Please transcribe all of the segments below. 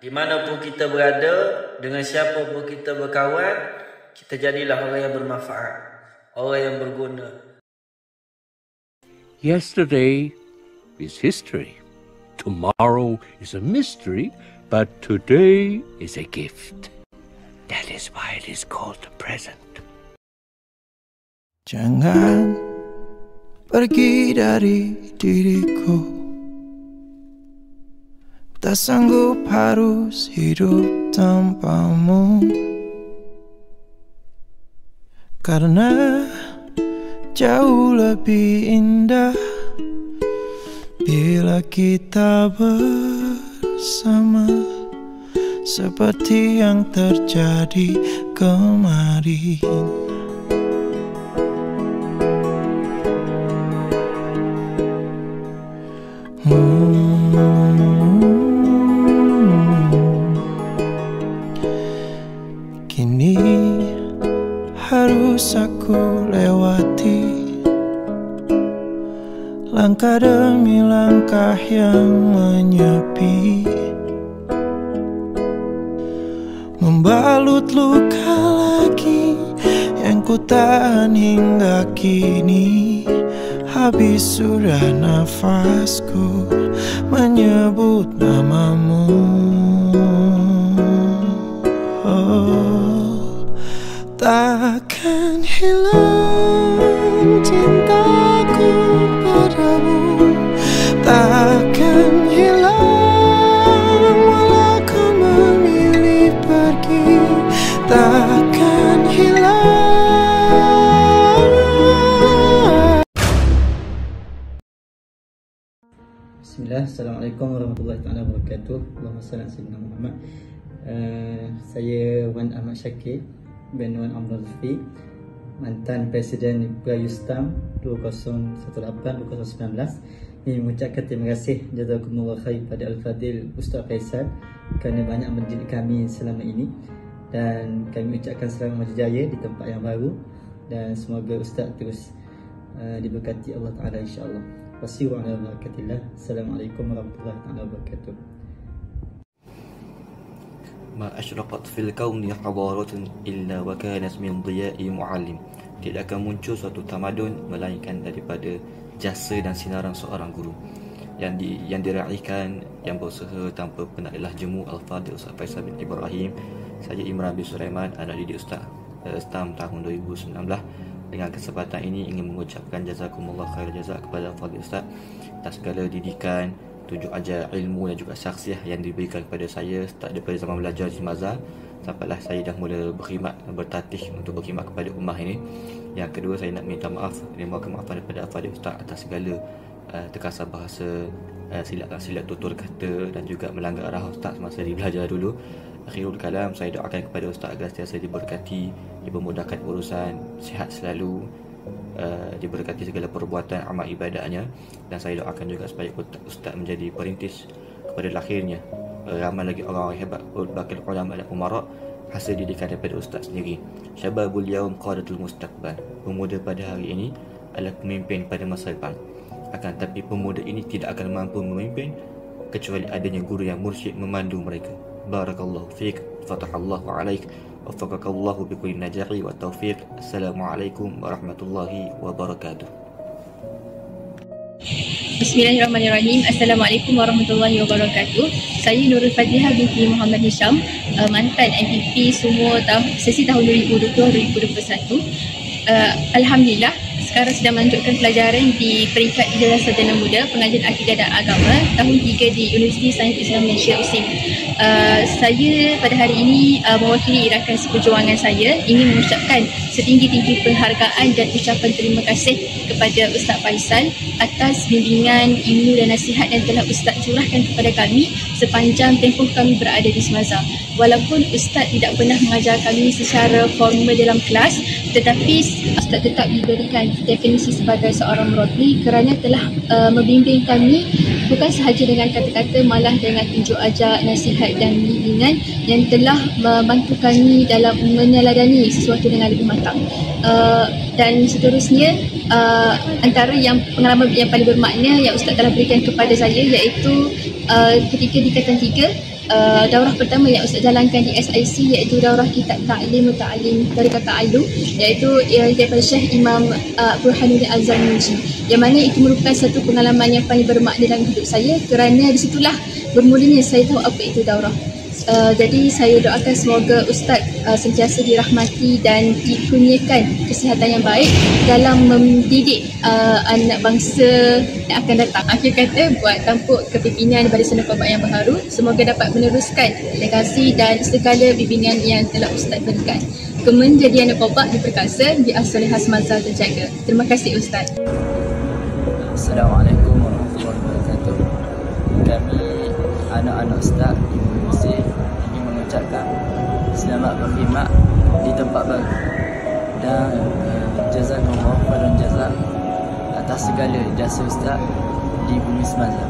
Di mana pun kita berada, dengan siapa pun kita berkawan, kita jadilah orang yang bermanfaat, orang yang berguna. Yesterday is history. Tomorrow is a mystery, but today is a gift. That is why it is called the present. Jangan pergi dari diriku, tak sanggup harus hidup tanpamu, karena jauh lebih indah bila kita bersama, seperti yang terjadi kemarin. Kini harus aku lewati langkah demi langkah yang menyepi, membalut luka lagi yang ku tahan hingga kini. Habis sudah nafasku menyebut namamu. Oh, takkan hilang cintaku padamu, takkan hilang walau kau memilih pergi, takkan hilang. Bismillah, Assalamualaikum warahmatullahi wabarakatuh. Allahumma salli ala sayyidina Muhammad. Saya Wan Ahmad Syakir bin Wan Amrul Lutfi, mantan Presiden Prayustam 2018-2019. Ini mengucapkan terima kasih jazakumullah khair pada Al-Fadil Ustaz Faisal kerana banyak mendidik kami selama ini, dan kami ucapkan selamat berjaya di tempat yang baru, dan semoga Ustaz terus diberkati Allah Ta'ala insya-Allah. Assalamualaikum warahmatullahi wabarakatuh. Ma asyraqat fil kauni hadaratun illa wa kanat min dhiya'i muallim. Tidak akan muncul suatu tamadun melainkan daripada jasa dan sinaran seorang guru yang diraihkan, yang berusaha tanpa pernah lelah jemu. Al-Fadil Ustaz Faisal bin Ibrahim. Saya Imran bin Sulaiman, anak didik Ustaz STAM tahun 2019. Dengan kesempatan ini ingin mengucapkan jazakumullah khair jazak kepada Fadil Ustaz atas segala didikan, tunjuk ajar ilmu dan juga syakhsiah yang diberikan kepada saya start daripada zaman belajar di Mazhar sampailah saya dah mula berkhidmat, bertatih untuk berkhidmat kepada ummah ini. Yang kedua, saya nak minta maaf dan mohon kemaafan daripada Fadil Ustaz atas segala terkasar bahasa, silap tutur kata dan juga melanggar arah Ustaz semasa di belajar dulu. Akhirul kalam, saya doakan kepada Ustaz agar sentiasa diberkati, dipermudahkan urusan, sihat selalu, diberkati segala perbuatan amal ibadahnya, dan saya doakan juga supaya Ustaz menjadi perintis kepada lahirnya ramai lagi orang-orang hebat, bakal ulama dan umara hasil didikan daripada Ustaz sendiri. Syababul yaum qadatul mustaqbal. Pemuda pada hari ini adalah pemimpin pada masa depan. Akan tapi pemuda ini tidak akan mampu memimpin kecuali adanya guru yang mursyid memandu mereka. Barakallahu fiik, fatahallahu alaik, waffaqakallahu bikulli najahi wa taufiq. Assalamualaikum warahmatullahi wabarakatuh. Bismillahirrahmanirrahim. Assalamualaikum warahmatullahi wabarakatuh. Saya Nurul Fadhihah binti Muhammad Hisham, mantan MPP semua sesi tahun 2020-2021. Alhamdulillah sekarang sedang melanjutkan pelajaran di peringkat Ijazah Sarjana Muda Pengajian Akidah dan Agama tahun 3 di Universiti Sains Islam Malaysia USIM. Saya pada hari ini mewakili irakan seperjuangan saya ingin mengucapkan setinggi-tinggi penghargaan dan ucapan terima kasih kepada Ustaz Faisal atas bimbingan, ilmu dan nasihat yang telah Ustaz curahkan kepada kami sepanjang tempoh kami berada di Semazar. Walaupun Ustaz tidak pernah mengajar kami secara formal dalam kelas, tetapi Ustaz tetap diberikan definisi sebagai seorang murabbi kerana telah membimbing kami bukan sahaja dengan kata-kata, malah dengan tunjuk ajar, nasihat dan bimbingan yang telah membantu kami dalam meneladani sesuatu dengan lebih matang. Dan seterusnya, antara pengalaman yang paling bermakna yang Ustaz telah berikan kepada saya iaitu ketika di Tingkatan 3 daurah pertama yang Ustaz jalankan di SIC iaitu daurah kitab Ta'lim Muta'alim dari kata Ta'alum, iaitu daripada Syekh Imam Burhanuddin Al-Zarnuji, yang mana itu merupakan satu pengalaman yang paling bermakna dalam hidup saya, kerana disitulah bermulanya saya tahu apa itu daurah. Jadi saya doakan semoga Ustaz sentiasa dirahmati dan dikurniakan kesihatan yang baik dalam mendidik anak bangsa yang akan datang. Akhir kata, buat tampuk kepimpinan Barisan Nuqaba yang baharu, semoga dapat meneruskan legasi dan segala bimbingan yang telah Ustaz berikan. Kemenjadian Nuqaba diperkasa, As-Solihah Semazar terjaga. Terima kasih Ustaz. Assalamualaikum warahmatullahi wabarakatuh. Kami anak-anak Ustaz masih ingin mengucapkan selamat berkhidmat di tempat baru dan jazakumullah khairan jazak atas segala jasa Ustaz di bumi Semazar.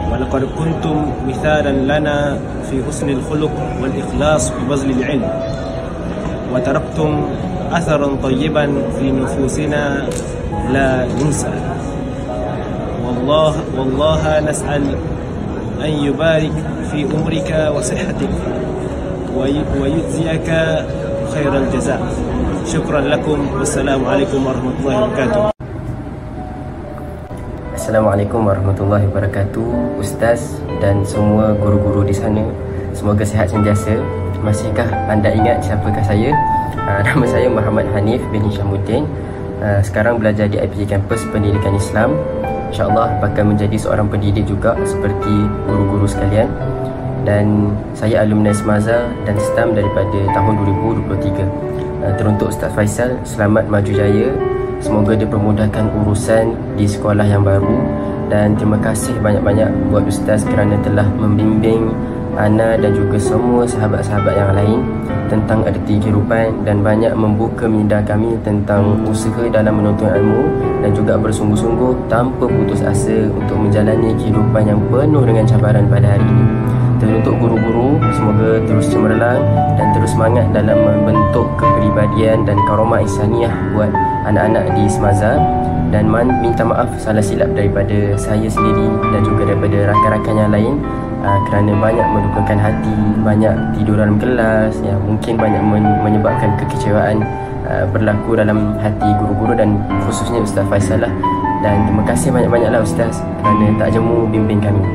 ولقد كنتم مثالا لنا في حسن الخلق والإخلاص في بذل العلم وتركتم أثرا طيبا في نفوسنا لا ينسى. والله نسأل أن يبارك في عمرك وصحتك ويجزيك خير الجزاء. شكرا لكم والسلام عليكم ورحمة الله وبركاته. Assalamualaikum warahmatullahi wabarakatuh. Ustaz dan semua guru-guru di sana, semoga sihat sentiasa. Masihkah anda ingat siapakah saya? Nama saya Muhammad Hanif bin Hishamuddin. Sekarang belajar di IPG Kampus Pendidikan Islam. InsyaAllah bakal menjadi seorang pendidik juga seperti guru-guru sekalian. Dan saya alumni Semazar dan STAM daripada tahun 2023. Teruntuk Ustaz Faisal, selamat maju jaya. Semoga dipermudahkan urusan di sekolah yang baru. Dan terima kasih banyak-banyak buat Ustaz kerana telah membimbing Ana dan juga semua sahabat-sahabat yang lain tentang erti kehidupan dan banyak membuka minda kami tentang usaha dalam menuntut ilmu dan juga bersungguh-sungguh tanpa putus asa untuk menjalani kehidupan yang penuh dengan cabaran pada hari ini. Teruntuk guru-guru, semoga terus cemerlang dan terus semangat dalam membentuk kepribadian dan karomah insaniah buat anak-anak di Semazar. Dan minta maaf salah silap daripada saya sendiri dan juga daripada rakan-rakan yang lain kerana banyak melukakan hati, banyak tidur dalam kelas, yang mungkin banyak menyebabkan kekecewaan berlaku dalam hati guru-guru dan khususnya Ustaz Faisal lah. Dan terima kasih banyak-banyaklah Ustaz kerana tak jemu bimbing kami.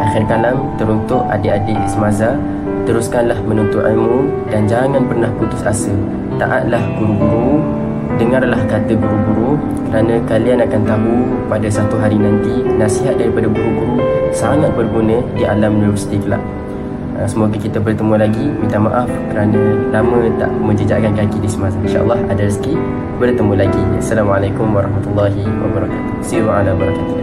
Akhir kalam, teruntuk adik-adik Semazar, teruskanlah menuntut ilmu dan jangan pernah putus asa. Taatlah guru-guru, dengarlah kata guru-guru, kerana kalian akan tahu pada satu hari nanti nasihat daripada guru-guru sangat berguna di alam universiti kelak. Semoga kita bertemu lagi. Minta maaf kerana lama tak menjejakkan kaki di Semazar. InsyaAllah ada rezeki bertemu lagi. Assalamualaikum warahmatullahi wabarakatuh. See you ala barakatuh.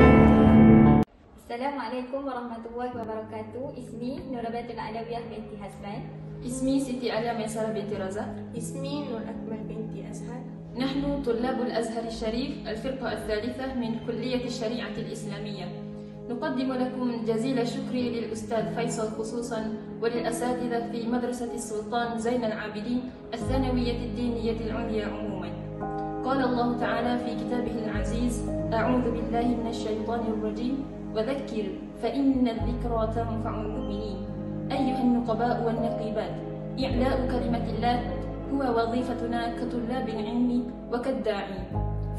Assalamualaikum warahmatullahi wabarakatuh. Ismi Nurabatul Adawiyah binti Hasban. اسمي سيتي آليا ميسرة بنت رزق. اسمي نور أكمل بنت أزهر. نحن طلاب الأزهر الشريف الفرقة الثالثة من كلية الشريعة الإسلامية. نقدم لكم جزيل الشكر للأستاذ فيصل خصوصا وللأساتذة في مدرسة السلطان زين العابدين الثانوية الدينية العليا عموما. قال الله تعالى في كتابه العزيز: أعوذ بالله من الشيطان الرجيم وذكر فإن الذكرى تنفع المؤمنين. أيها النقباء والنقيبات، إعلاء كلمة الله هو وظيفتنا كطلاب العلم وكالداعي،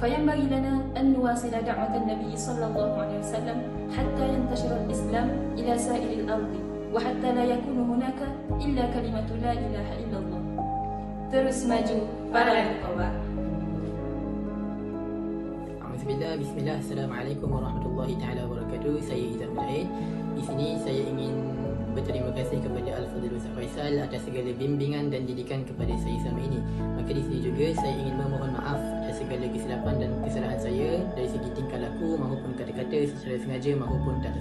فينبغي لنا أن نواصل دعوة النبي صلى الله عليه وسلم حتى ينتشر الإسلام إلى سائر الأرض وحتى لا يكون هناك إلا كلمة لا إله إلا الله. Terus maju para nuqaba. Bismillah. Assalamualaikum warahmatullahi taala wabarakatuh. Saya Izzat Mujahid. Di sini saya ingin berterima kasih kepada Al-Fadhil Ustaz Faisal atas segala bimbingan dan didikan kepada saya selama ini. Maka di sini juga saya ingin memohon maaf atas segala kesilapan dan kesalahan saya dari segi tingkah laku maupun kata-kata secara sengaja maupun tak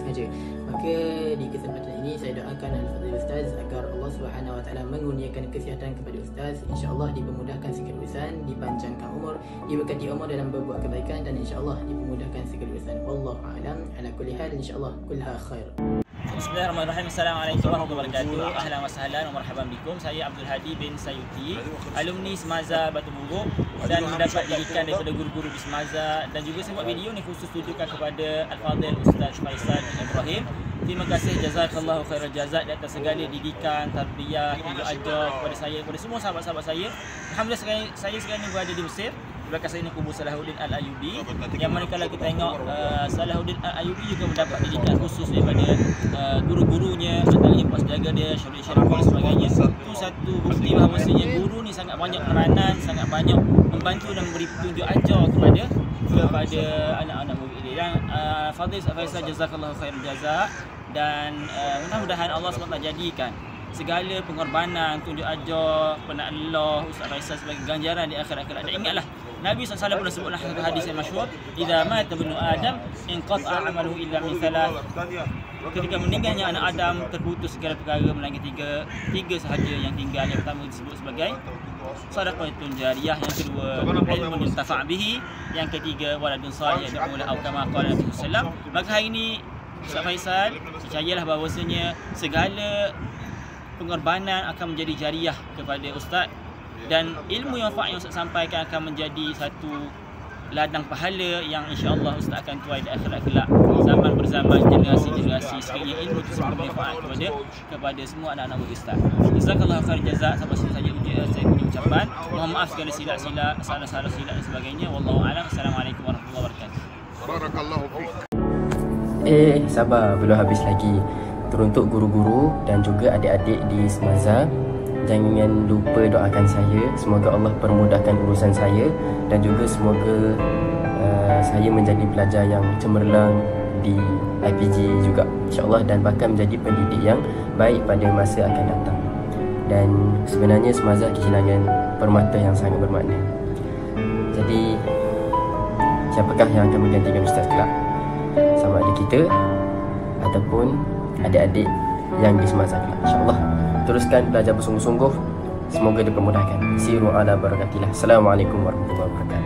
sengaja. Maka di kesempatan ini saya doakan Al-Fadhil Ustaz agar Allah Subhanahu Wa Taala mengurniakan kesihatan kepada Ustaz, insya-Allah dipermudahkan segala urusan, dipanjangkan umur, diberkati umur dalam berbuat kebaikan dan insya-Allah dipermudahkan segala urusan. Wallahu a'lam. Ala kulli hal insya-Allah kullaha khair. Bismillahirrahmanirrahim. Assalamualaikum warahmatullahi wabarakatuh. Ahlan wa sahlan wa marhaban bikum. Saya Abdul Hadi bin Sayuti, alumni Semazar Batu Buruk dan mendapat didikan daripada guru-guru di Semazar, dan juga saya buat video ni khusus tujukan kepada Al-Fadhil Ustaz Faisal bin Ibrahim Terima kasih jazakallahu khairal jazak di atas segala didikan, tarbiyah, tunjuk ajar kepada saya, kepada semua sahabat-sahabat saya. Alhamdulillah saya sekarang ni berada di Mesir. Di belakang saya ni kubur Salahuddin Al-Ayyubi, yang mana kalau kita tengok Salahuddin Al-Ayyubi juga mendapat didikan khusus daripada guru-gurunya, antaranya Pak Sejaga dia, Syarif dan sebagainya. Itu satu bukti bahawasanya guru ni sangat banyak peranan, sangat banyak membantu dan memberi tunjuk ajar kepada anak-anak murid dia. Dan Fadil Ustaz Faisal jazakallahu khairan jazak, dan mudah-mudahan Allah SWT jadikan segala pengorbanan, tunjuk ajar kepada Allah Ustaz Faisal sebagai ganjaran di akhirat kelak. Dan ingatlah Nabi SAW pernah sebutlah satu hadis yang masyhur, idza mata ibnu Adam inqata'a 'amaluhu illa min thalath. Ketika meninggalnya anak Adam, terputus segala perkara melainkan tiga sahaja yang tinggal. Yang pertama disebut sebagai sadaqatun jariyah, yang kedua ilmun yuntafa' bihi, yang ketiga waladun salih yad'u lahu kama qala Nabi sallallahu. Maka hari ini Ustaz Faisal percayalah bahawasanya segala pengorbanan akan menjadi jariah kepada Ustaz, dan ilmu yang Ustaz sampaikan akan menjadi satu ladang pahala yang insya-Allah Ustaz akan tuai di akhirat kelak, zaman berzaman, generasi-generasi, sekiranya ilmu tersebut bermanfaat kepada semua anak-anak murid Ustaz. Jazakallahu khairan jazak. Sampai sini saja saya punya ucapan. Mohon maaf segala silap-silap, salah-salah silap dan sebagainya. Wallahu a'lam. Assalamualaikum warahmatullahi wabarakatuh. Barakallahu fiik. Sabar, belum habis lagi. Teruntuk guru-guru dan juga adik-adik di Semaza, jangan lupa doakan saya. Semoga Allah permudahkan urusan saya, dan juga semoga saya menjadi pelajar yang cemerlang di IPG juga, insyaAllah, dan bahkan menjadi pendidik yang baik pada masa akan datang. Dan sebenarnya Semaza kehilangan permata yang sangat bermakna. Jadi siapakah yang akan menggantikan Ustaz kelak? Sama ada kita ataupun adik-adik yang di Semaza kelak, insyaAllah. Teruskan belajar bersungguh-sungguh, semoga dipermudahkan. Siru ala barakatillah. Assalamualaikum warahmatullahi wabarakatuh.